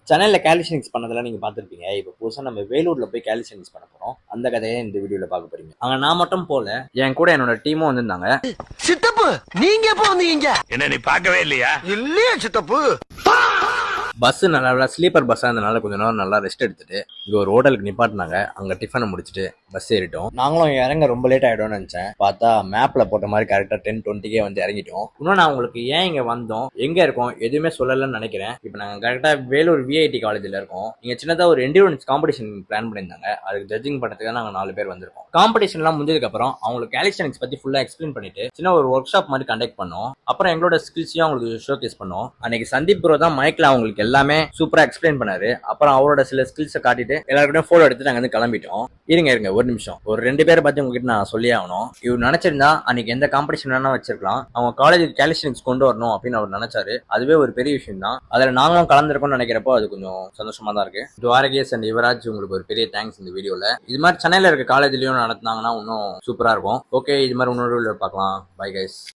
சென்னையில் கேலிஸ்டனிக்ஸ் பண்ணதெல்லாம் நீங்க பார்த்துருப்பீங்க. இப்போ புதுசாக நம்ம வேலூர்ல போய் கேலிஸ்டனிக்ஸ் பண்ண போறோம். அந்த கதையை இந்த வீடியோல பார்க்க போறீங்க. அங்க நான் மட்டும் போல, என் கூட என்னோட டீமும் வந்திருந்தாங்க. சித்தப்பு நீங்க எப்போ வந்தீங்க? என்ன நீ பார்க்கவே இல்லையா? இல்லையா சித்தப்பு? பஸ் நல்லா ஸ்லீப்பர் பஸ்ஸாக இருந்தனால கொஞ்ச நேரம் நல்லா ரெஸ்ட் எடுத்துட்டு இங்க ஒரு ஹோட்டலுக்கு நிப்பாட்டினாங்க. அங்க டிஃபனை முடிச்சுட்டு பஸ் ஏறிட்டோம். நாங்களும் இறங்க ரொம்ப லேட் ஆயிடும்னு நினைச்சேன். பார்த்தா மேப்ல போட்ட மாதிரி கரெக்டா 10:20 வந்து இறங்கிட்டோம். இன்னும் நான் உங்களுக்கு ஏன் இங்க வந்தோம், எங்க இருக்கோம் எதுவுமே சொல்லலன்னு நினைக்கிறேன். இப்போ நாங்க கரெக்டா வேலூர் விஐடி காலேஜ்ல இருக்கோம். இங்க சின்னதா ஒரு என்டியூரன்ஸ் காம்படிஷன் பிளான் பண்ணியிருந்தாங்க. அதுக்கு ஜட்ஜிங் பண்றதுக்கு நாங்க 4 பேர் வந்திருக்கோம். காம்படிஷன் எல்லாம் முடிஞ்சதுக்கு அப்புறம் அவங்களுக்கு கேலிஸ்டனிக்ஸ் பத்தி ஃபுல்லா எக்ஸ்பிளைன் பண்ணிட்டு சின்ன ஒரு ஒர்க் ஷாப் மாதிரி கண்டக்ட் பண்ணோம். அப்புறம் எங்களோட ஸ்கில்ஸையும் அவங்களுக்கு ஷோகேஸ் பண்ணோம். அன்னைக்கு சந்தீப் ப்ரோ தான் மைக்ல அவங்களுக்கு எல்லாமே சூப்பரா எக்ஸ்பிளைன் பண்ணாரு. அப்புறம் அவரோட சில ஸ்கில்ஸை காட்டிட்டு எல்லாருக்கிட்டையும் போட்டோ எடுத்து நாங்க வந்து கிளம்பிட்டோம். இருங்க ஒரு நிமிஷம், ஒரு 2 பேரை பத்தி உங்ககிட்ட நான் சொல்லி ஆகணும். இவர் நினைச்சிருந்தா அன்னைக்கு எந்த காம்படிஷன் வேணா வச்சிருக்கலாம். அவங்க காலேஜுக்கு கேலிஸ்டனிக்ஸ் கொண்டு வரணும் அப்படின்னு அவர் நினைச்சாரு. அதுவே ஒரு பெரிய விஷயம் தான். அதுல நாங்களும் கலந்துருக்கோம்னு நினைக்கிறப்போ அது கொஞ்சம் சந்தோஷமா தான் இருக்கு. துவாரகேஷ் அண்ட் யுவராஜ், உங்களுக்கு ஒரு பெரிய தேங்க்ஸ் இந்த வீடியோல. இது மாதிரி சென்னையில இருக்க காலேஜ்லயும் நடத்தினாங்கன்னா இன்னும் சூப்பரா இருக்கும். ஓகே, இது மாதிரி இன்னொரு வீடியோ பார்க்கலாம். Bye guys.